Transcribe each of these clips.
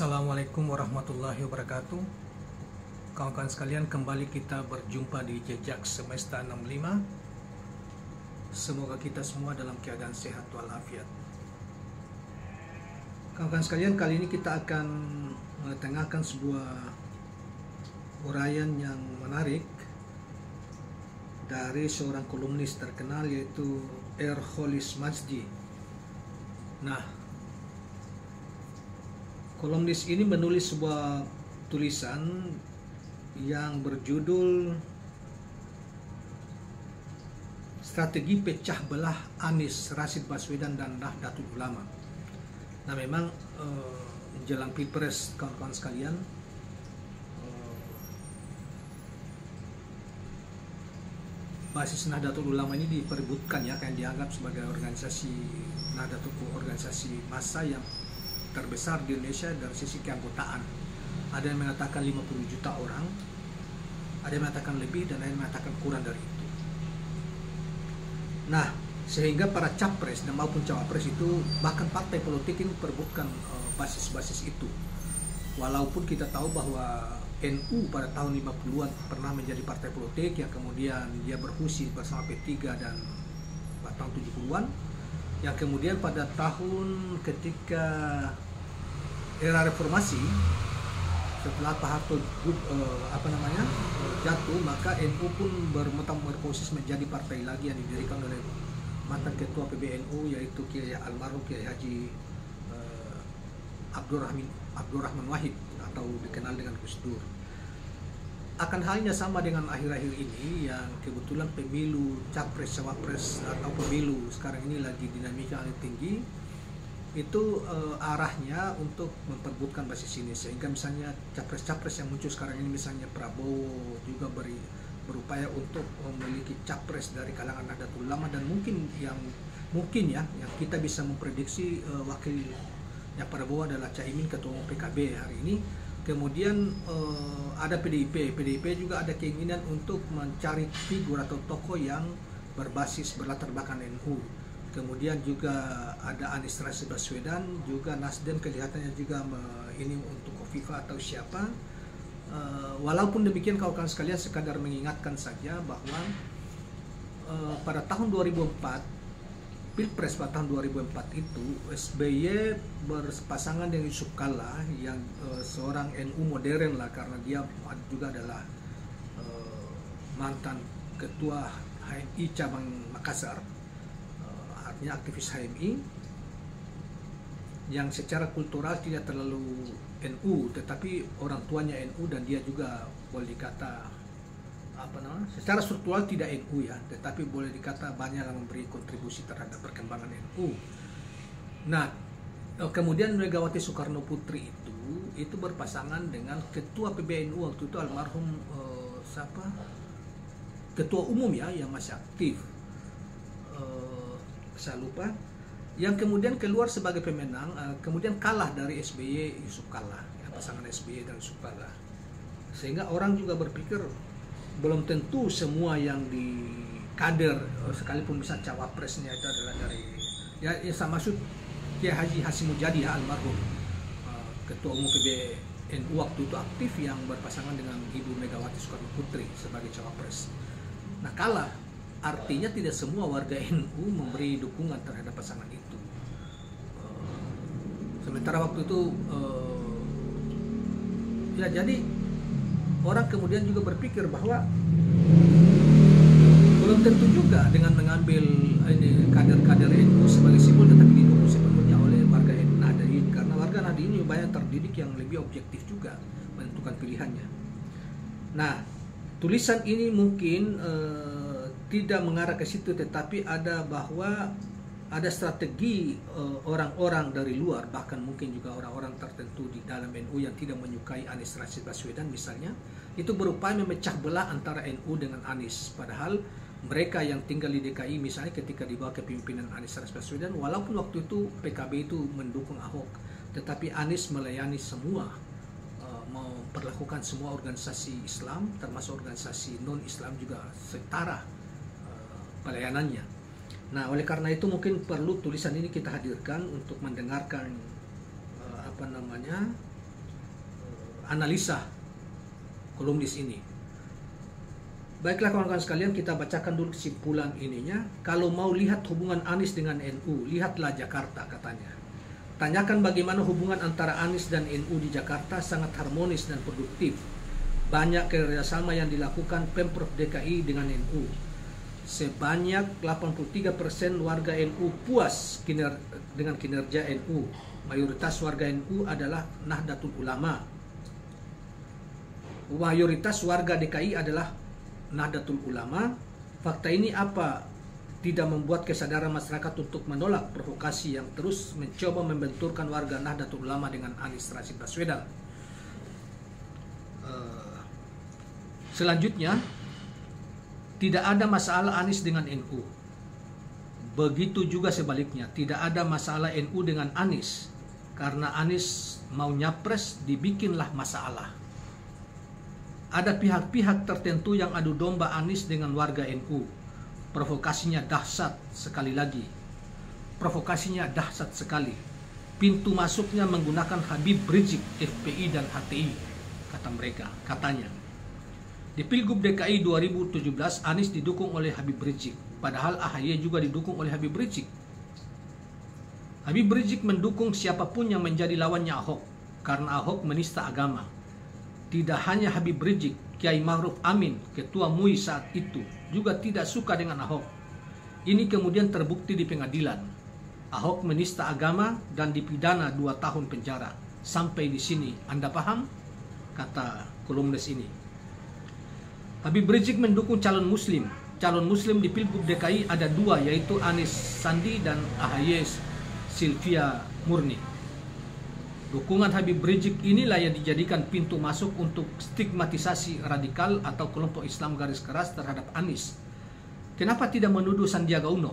Assalamualaikum warahmatullahi wabarakatuh. Kawan-kawan sekalian, kembali kita berjumpa di Jejak Semesta 65. Semoga kita semua dalam keadaan sehat walafiat. Kawan-kawan sekalian, kali ini kita akan mengetengahkan sebuah uraian yang menarik dari seorang kolumnis terkenal, yaitu Errol Majdi. Nah, kolumnis ini menulis sebuah tulisan yang berjudul Strategi Pecah Belah Anies, Rashid Baswedan, dan Nahdlatul Ulama. Nah, memang menjelang Pilpres, kawan-kawan sekalian, basis Nahdlatul Ulama ini diperebutkan, ya, yang dianggap sebagai organisasi massa yang terbesar di Indonesia dari sisi keanggotaan. Ada yang mengatakan 50 juta orang, ada yang mengatakan lebih, dan ada yang mengatakan kurang dari itu. Nah, sehingga para capres dan maupun cawapres itu, bahkan partai politik ini perebutkan basis-basis itu. Walaupun kita tahu bahwa NU pada tahun 50-an pernah menjadi partai politik yang kemudian dia berfusi bersama P3 dan pada tahun 70-an, yang kemudian pada tahun ketika era reformasi, setelah Pak Harto jatuh, maka NU pun bermetamorfosis menjadi partai lagi yang didirikan oleh mantan ketua PBNU, yaitu Kiai almarhum Kiai Haji Abdurrahman Wahid, atau dikenal dengan Gus Dur. Akan halnya sama dengan akhir-akhir ini, yang kebetulan pemilu capres cawapres atau pemilu sekarang ini lagi dinamika yang tinggi, itu arahnya untuk memperebutkan basis ini, sehingga misalnya capres-capres yang muncul sekarang ini, misalnya Prabowo juga berupaya untuk memiliki capres dari kalangan Nahdlatul Ulama, dan mungkin yang kita bisa memprediksi wakilnya Prabowo adalah Caimin, ketua umum PKB hari ini. Kemudian ada PDIP juga ada keinginan untuk mencari figur atau tokoh yang berlatar belakang NU. Kemudian juga ada Anies Rashid Baswedan, juga Nasdem kelihatannya juga ini untuk Kofifa atau siapa. Walaupun demikian, kawan-kawan sekalian, sekadar mengingatkan saja bahwa pada tahun 2004, Pilpres pada tahun 2004 itu, SBY berpasangan dengan Yusuf Kalla, yang seorang NU modern lah, karena dia juga adalah mantan ketua HMI cabang Makassar, artinya aktivis HMI, yang secara kultural tidak terlalu NU, tetapi orang tuanya NU, dan dia juga boleh dikata secara struktural tidak NU, ya, tetapi boleh dikata banyak yang memberi kontribusi terhadap perkembangan NU. Nah, kemudian Megawati Soekarno Putri itu berpasangan dengan ketua PBNU waktu itu, almarhum ketua umum, ya, yang masih aktif, saya lupa, yang kemudian keluar sebagai pemenang, kemudian kalah dari SBY Yusuf Kalla, ya, pasangan SBY dan Yusuf Kalla, sehingga orang juga berpikir belum tentu semua yang di kader, sekalipun bisa cawapresnya itu adalah dari, ya sama maksud Kiai Haji Hashim Mujadi, ya, almarhum ketua umum PBNU waktu itu aktif, yang berpasangan dengan Ibu Megawati Soekarno Putri sebagai cawapres. Nah, kalah artinya tidak semua warga NU memberi dukungan terhadap pasangan itu. Sementara waktu itu ya, jadi orang kemudian juga berpikir bahwa belum tentu juga dengan mengambil kader-kader NU sebagai simbol, tetapi didukung sepenuhnya oleh warga Nahdlatul, karena warga Nahdlatul banyak terdidik yang lebih objektif juga menentukan pilihannya. Nah, tulisan ini mungkin tidak mengarah ke situ, tetapi ada strategi orang-orang dari luar, bahkan mungkin juga orang-orang tertentu di dalam NU yang tidak menyukai Anies Rashid Baswedan misalnya, itu berupaya memecah belah antara NU dengan Anies. Padahal mereka yang tinggal di DKI misalnya, ketika di bawah kepemimpinan Anies Rashid Baswedan, walaupun waktu itu PKB itu mendukung Ahok, tetapi Anies melayani semua, memperlakukan semua organisasi Islam, termasuk organisasi non-Islam juga setara pelayanannya. Nah, oleh karena itu mungkin perlu tulisan ini kita hadirkan untuk mendengarkan analisa kolumnis ini. Baiklah kawan-kawan sekalian, kita bacakan dulu kesimpulan ininya. Kalau mau lihat hubungan Anies dengan NU, lihatlah Jakarta, katanya. Tanyakan bagaimana hubungan antara Anies dan NU di Jakarta, sangat harmonis dan produktif. Banyak kerjasama yang dilakukan Pemprov DKI dengan NU. Sebanyak 83% warga NU puas dengan kinerja NU. Mayoritas warga NU adalah Nahdlatul Ulama. Mayoritas warga DKI adalah Nahdlatul Ulama. Fakta ini apa tidak membuat kesadaran masyarakat untuk menolak provokasi yang terus mencoba membenturkan warga Nahdlatul Ulama dengan Anies Rashid Baswedan. Selanjutnya, tidak ada masalah Anies dengan NU. Begitu juga sebaliknya, tidak ada masalah NU dengan Anies. Karena Anies mau nyapres, dibikinlah masalah. Ada pihak-pihak tertentu yang adu domba Anies dengan warga NU. Provokasinya dahsyat sekali lagi. Provokasinya dahsyat sekali. Pintu masuknya menggunakan Habib Rizik, FPI dan HTI, kata mereka, katanya. Di Pilgub DKI 2017, Anies didukung oleh Habib Rizik. Padahal AHY juga didukung oleh Habib Rizik. Habib Rizik mendukung siapapun yang menjadi lawannya Ahok, karena Ahok menista agama. Tidak hanya Habib Rizik, Kiai Ma'ruf Amin, ketua MUI saat itu, juga tidak suka dengan Ahok. Ini kemudian terbukti di pengadilan. Ahok menista agama dan dipidana 2 tahun penjara. Sampai di sini, Anda paham? Kata kolumnis ini. Habib Rizik mendukung calon muslim. Calon muslim di Pilgub DKI ada 2, yaitu Anies Sandi dan AHY Silvia Murni. Dukungan Habib Rizik inilah yang dijadikan pintu masuk untuk stigmatisasi radikal atau kelompok Islam garis keras terhadap Anies. Kenapa tidak menuduh Sandiaga Uno?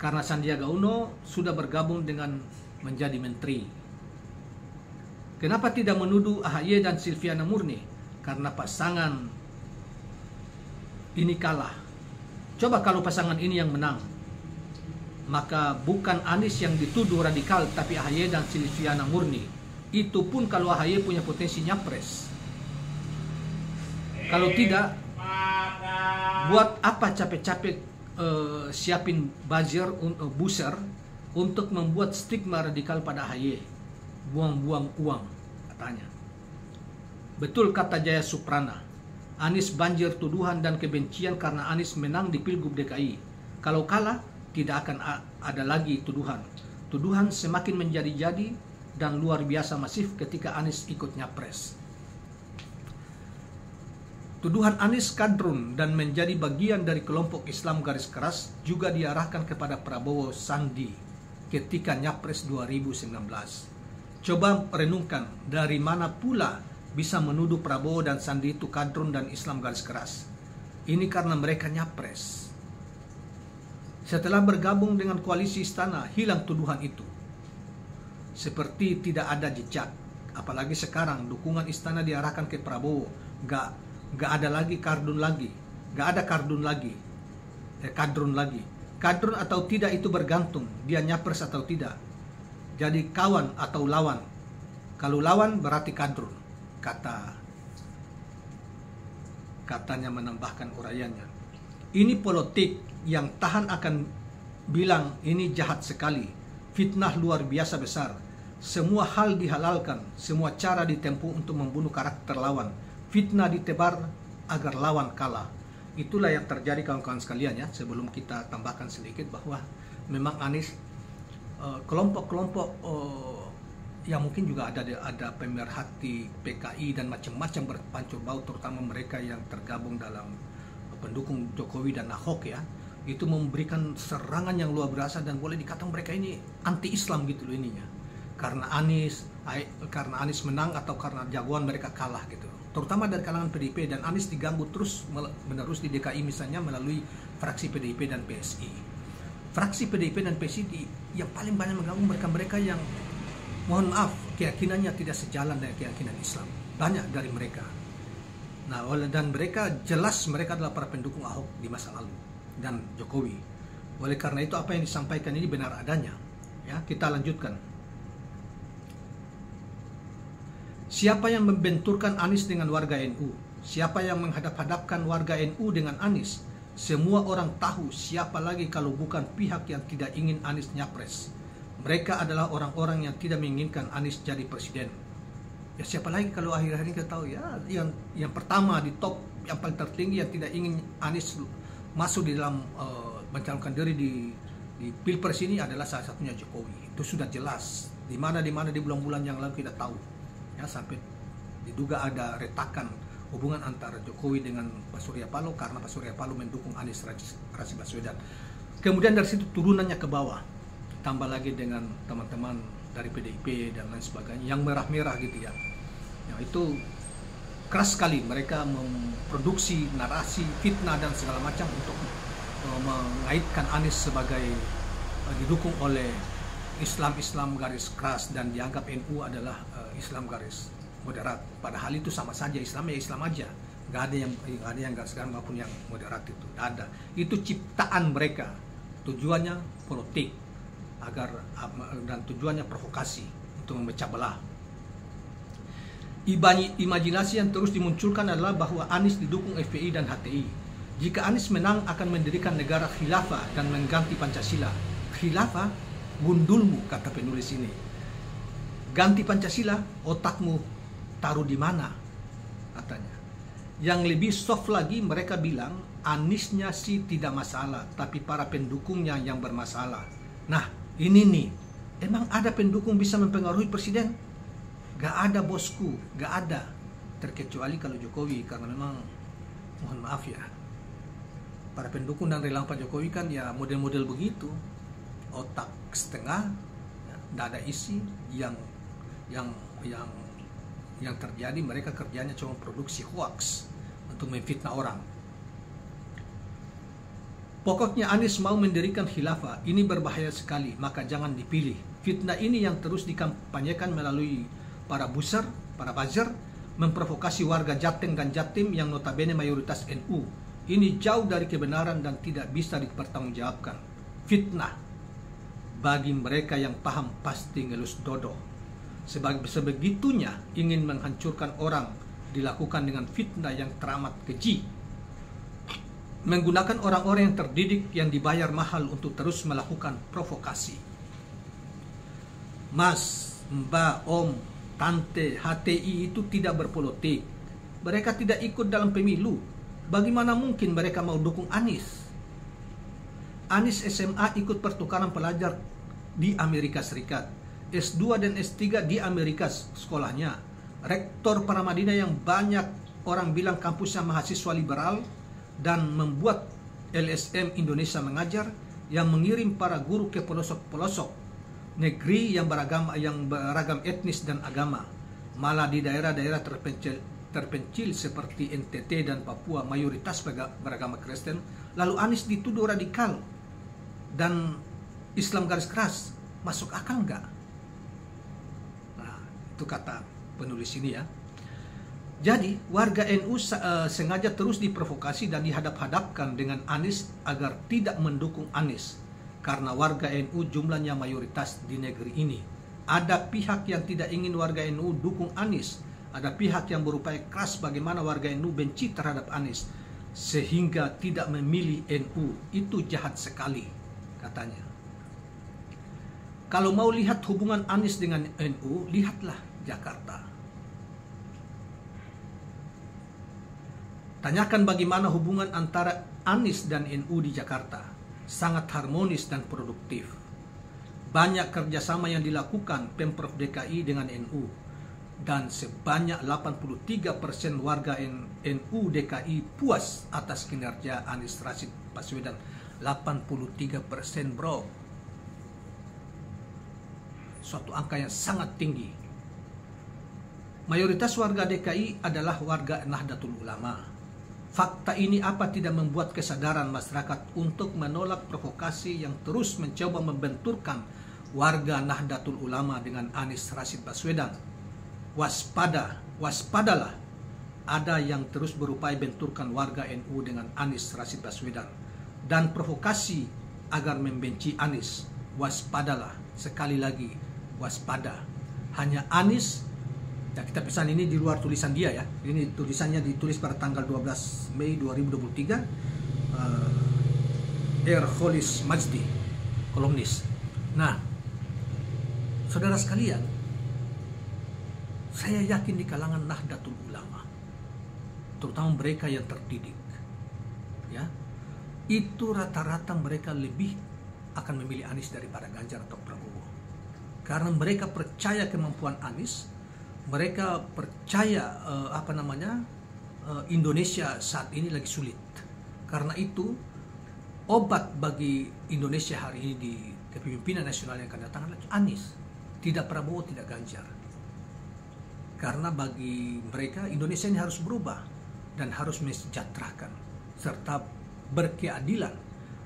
Karena Sandiaga Uno sudah bergabung dengan menjadi menteri. Kenapa tidak menuduh AHY dan Silviana Murni? Karena pasangan ini kalah. Coba kalau pasangan ini yang menang, maka bukan Anies yang dituduh radikal, tapi AHY dan Silviana Murni. Itu pun kalau AHY punya potensi nyapres. Kalau tidak, buat apa capek-capek siapin buzzer untuk membuat stigma radikal pada AHY? Buang-buang uang, katanya. Betul kata Jaya Suprana, Anies banjir tuduhan dan kebencian karena Anies menang di Pilgub DKI. Kalau kalah, tidak akan ada lagi tuduhan. Tuduhan semakin menjadi-jadi dan luar biasa masif ketika Anies ikut nyapres. Tuduhan Anies kadrun dan menjadi bagian dari kelompok Islam garis keras juga diarahkan kepada Prabowo Sandi ketika nyapres 2019. Coba renungkan, dari mana pula bisa menuduh Prabowo dan Sandi itu kadrun dan Islam garis keras? Ini karena mereka nyapres. Setelah bergabung dengan koalisi istana, hilang tuduhan itu. Seperti tidak ada jejak. Apalagi sekarang dukungan istana diarahkan ke Prabowo. Gak ada lagi kardun lagi. Gak ada kardun lagi. Kadrun lagi. Kadrun atau tidak itu bergantung. Dia nyapres atau tidak. Jadi kawan atau lawan. Kalau lawan berarti kadrun. Katanya menambahkan uraiannya. Ini politik yang tahan akan bilang ini jahat sekali. Fitnah luar biasa besar. Semua hal dihalalkan, semua cara ditempuh untuk membunuh karakter lawan. Fitnah ditebar agar lawan kalah. Itulah yang terjadi kawan-kawan sekalian ya. Sebelum kita tambahkan sedikit bahwa memang Anies kelompok-kelompok yang mungkin juga ada pemerhati PKI dan macam-macam berpancur bau, terutama mereka yang tergabung dalam pendukung Jokowi dan Ahok ya, itu memberikan serangan yang luar biasa dan boleh dikatakan mereka ini anti-Islam gitu loh ininya. Karena Anies menang atau karena jagoan mereka kalah gitu. Terutama dari kalangan PDIP, dan Anies diganggu terus menerus di DKI misalnya melalui fraksi PDIP dan PSI. Fraksi PDIP dan PSI yang paling banyak mengganggu mereka yang mohon maaf keyakinannya tidak sejalan dengan keyakinan Islam. Banyak dari mereka. Nah, dan mereka jelas mereka adalah para pendukung Ahok di masa lalu dan Jokowi. Oleh karena itu apa yang disampaikan ini benar adanya. Ya, kita lanjutkan. Siapa yang membenturkan Anies dengan warga NU? Siapa yang menghadap-hadapkan warga NU dengan Anies? Semua orang tahu siapa lagi kalau bukan pihak yang tidak ingin Anies nyapres. Mereka adalah orang-orang yang tidak menginginkan Anies jadi presiden. Ya siapa lagi kalau akhir-akhir ini kita tahu ya, yang pertama di top, yang paling tertinggi yang tidak ingin Anies masuk di dalam mencalonkan diri di Pilpres ini adalah salah satunya Jokowi. Itu sudah jelas. Di mana di bulan-bulan yang lalu kita tahu. Ya, sampai diduga ada retakan hubungan antara Jokowi dengan Pak Surya Paloh karena Pak Surya Paloh mendukung Anies Rashid Baswedan. Kemudian dari situ turunannya ke bawah, tambah lagi dengan teman-teman dari PDIP dan lain sebagainya yang merah-merah gitu ya. Ya itu keras sekali mereka memproduksi narasi fitnah dan segala macam untuk mengaitkan Anies sebagai didukung oleh Islam garis keras dan dianggap NU adalah Islam garis moderat. Padahal itu sama saja, Islam ya Islam aja. Nggak ada yang garis keras maupun yang moderat itu. Nggak ada. Itu ciptaan mereka. Tujuannya politik dan tujuannya provokasi untuk memecah belah. Imajinasi yang terus dimunculkan adalah bahwa Anies didukung FPI dan HTI. Jika Anies menang akan mendirikan negara khilafah dan mengganti Pancasila. Khilafah? Gundulmu, kata penulis ini. Ganti Pancasila, otakmu taruh di mana? Katanya. Yang lebih soft lagi mereka bilang Aniesnya sih tidak masalah, tapi para pendukungnya yang bermasalah. Nah, ini nih, emang ada pendukung bisa mempengaruhi presiden? Gak ada bosku, gak ada. Terkecuali kalau Jokowi, karena memang mohon maaf ya, para pendukung dan relawan Pak Jokowi kan ya model-model begitu. Otak setengah, ya, tidak ada isi. Yang terjadi mereka kerjanya cuma produksi hoax untuk memfitnah orang. Pokoknya Anies mau mendirikan khilafah, ini berbahaya sekali, maka jangan dipilih. Fitnah ini yang terus dikampanyekan melalui para buzzer, para buzzer, memprovokasi warga Jateng dan Jatim yang notabene mayoritas NU. Ini jauh dari kebenaran dan tidak bisa dipertanggungjawabkan. Fitnah. Bagi mereka yang paham pasti ngelus dodo. Sebegitunya ingin menghancurkan orang dilakukan dengan fitnah yang teramat keji. Menggunakan orang-orang yang terdidik yang dibayar mahal untuk terus melakukan provokasi. Mas, Mbak, Om, Tante, HTI itu tidak berpolitik. Mereka tidak ikut dalam pemilu. Bagaimana mungkin mereka mau dukung Anies? Anies SMA ikut pertukaran pelajar di Amerika Serikat. S2 dan S3 di Amerika sekolahnya. Rektor Paramadina yang banyak orang bilang kampusnya mahasiswa liberal dan membuat LSM Indonesia Mengajar yang mengirim para guru ke pelosok-pelosok negeri yang beragam etnis dan agama. Malah di daerah-daerah terpencil seperti NTT dan Papua mayoritas beragama Kristen. Lalu Anies dituduh radikal dan Islam garis keras. Masuk akal nggak? Nah, itu kata penulis ini ya. Jadi warga NU sengaja terus diprovokasi dan dihadap-hadapkan dengan Anies agar tidak mendukung Anies. Karena warga NU jumlahnya mayoritas di negeri ini. Ada pihak yang tidak ingin warga NU dukung Anies. Ada pihak yang berupaya keras bagaimana warga NU benci terhadap Anies. Sehingga tidak memilih NU. Itu jahat sekali, katanya. Kalau mau lihat hubungan Anies dengan NU, lihatlah Jakarta. Tanyakan bagaimana hubungan antara Anies dan NU di Jakarta. Sangat harmonis dan produktif. Banyak kerjasama yang dilakukan Pemprov DKI dengan NU. Dan sebanyak 83% warga NU DKI puas atas kinerja Anies Rashid Baswedan. 83% bro. Suatu angka yang sangat tinggi. Mayoritas warga DKI adalah warga Nahdlatul Ulama. Fakta ini apa tidak membuat kesadaran masyarakat untuk menolak provokasi yang terus mencoba membenturkan warga Nahdlatul Ulama dengan Anies Rashid Baswedan. Waspadalah. Ada yang terus berupaya benturkan warga NU dengan Anies Rashid Baswedan dan provokasi agar membenci Anies. Waspadalah. Sekali lagi, waspada. Hanya Anies Ya, kita pesan ini di luar tulisan dia ya. Ini tulisannya ditulis pada tanggal 12 Mei 2023. Kholis Majdi, kolumnis. Nah, saudara sekalian, saya yakin di kalangan Nahdlatul Ulama, terutama mereka yang terdidik, ya, itu rata-rata mereka lebih akan memilih Anies daripada Ganjar atau Prabowo. Karena mereka percaya kemampuan Anies, mereka percaya Indonesia saat ini lagi sulit. Karena itu obat bagi Indonesia hari ini di kepemimpinan nasional yang akan datang adalah Anies, tidak Prabowo, tidak Ganjar. Karena bagi mereka Indonesia ini harus berubah dan harus mensejahterakan serta berkeadilan,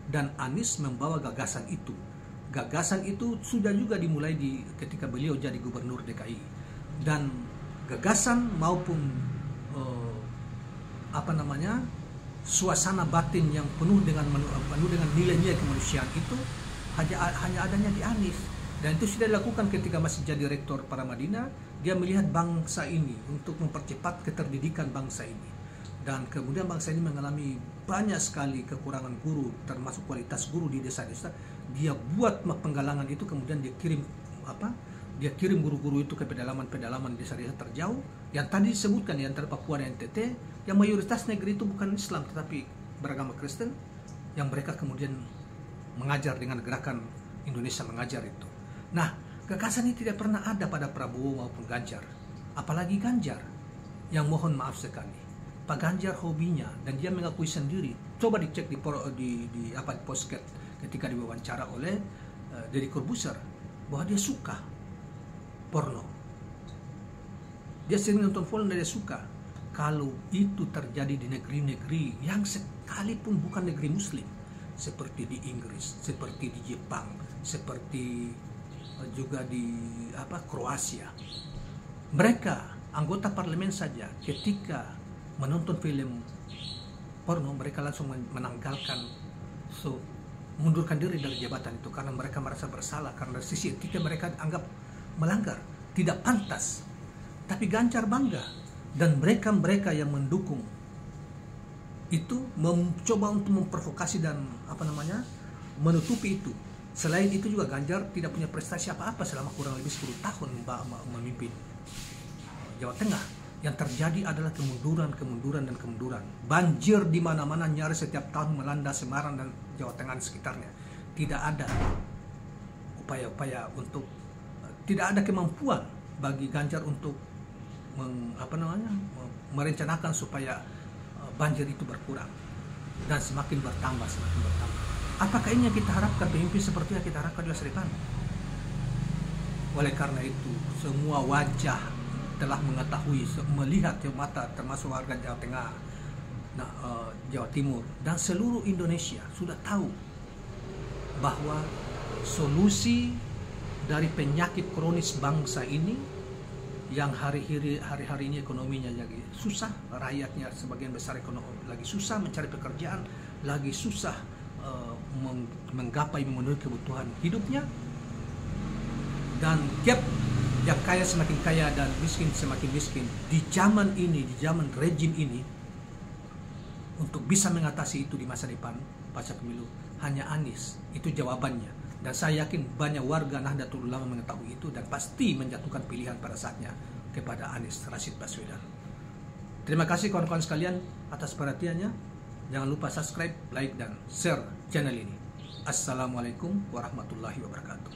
dan Anies membawa gagasan itu. Gagasan itu sudah juga dimulai ketika beliau jadi gubernur DKI. Dan gagasan maupun suasana batin yang penuh dengan nilai-nilai kemanusiaan itu hanya adanya di Anies. Dan itu sudah dilakukan ketika masih jadi rektor Paramadina. Dia melihat bangsa ini untuk mempercepat keterdidikan bangsa ini, dan kemudian bangsa ini mengalami banyak sekali kekurangan guru, termasuk kualitas guru di desa-desa. Dia buat penggalangan itu, kemudian dia kirim guru-guru itu ke pedalaman-pedalaman desa-desa terjauh yang tadi disebutkan, di antara Papua dan NTT, yang mayoritas negeri itu bukan Islam tetapi beragama Kristen, yang mereka kemudian mengajar dengan gerakan Indonesia Mengajar itu. Nah, gagasan ini tidak pernah ada pada Prabowo maupun Ganjar, apalagi Ganjar yang mohon maaf sekali, Pak Ganjar hobinya, dan dia mengakui sendiri, coba dicek di podcast ketika diwawancara oleh Deddy Corbuzier, bahwa dia suka porno. Dia sering nonton porno dan dia suka. Kalau itu terjadi di negeri-negeri yang sekalipun bukan negeri muslim, seperti di Inggris, seperti di Jepang, seperti juga di Kroasia, mereka anggota parlemen saja ketika menonton film porno, mereka langsung menanggalkan, mundurkan diri dari jabatan itu, karena mereka merasa bersalah, karena dari sisi etika mereka anggap melanggar, tidak pantas. Tapi Ganjar bangga, dan mereka yang mendukung itu mencoba untuk memprovokasi dan menutupi itu. Selain itu juga Ganjar tidak punya prestasi apa-apa selama kurang lebih 10 tahun memimpin Jawa Tengah. Yang terjadi adalah kemunduran. Banjir di mana-mana nyaris setiap tahun melanda Semarang dan Jawa Tengah sekitarnya. Tidak ada upaya-upaya untuk, tidak ada kemampuan bagi Ganjar untuk merencanakan supaya banjir itu berkurang dan semakin bertambah. Apakah ini yang kita harapkan pemimpin seperti yang kita harapkan di masa depan? Oleh karena itu, semua wajah telah mengetahui, melihat di mata, termasuk warga Jawa Tengah, Jawa Timur, dan seluruh Indonesia sudah tahu bahwa solusi dari penyakit kronis bangsa ini, yang hari-hari ini ekonominya lagi susah, rakyatnya sebagian besar ekonomi lagi susah mencari pekerjaan, lagi susah menggapai memenuhi kebutuhan hidupnya, dan gap yang kaya semakin kaya dan miskin semakin miskin di zaman ini, di zaman rejim ini. Untuk bisa mengatasi itu di masa depan pasca pemilu, hanya Anies, itu jawabannya. Dan saya yakin banyak warga Nahdlatul Ulama mengetahui itu dan pasti menjatuhkan pilihan pada saatnya kepada Anies Rashid Baswedan. Terima kasih kawan-kawan sekalian atas perhatiannya. Jangan lupa subscribe, like, dan share channel ini. Assalamualaikum warahmatullahi wabarakatuh.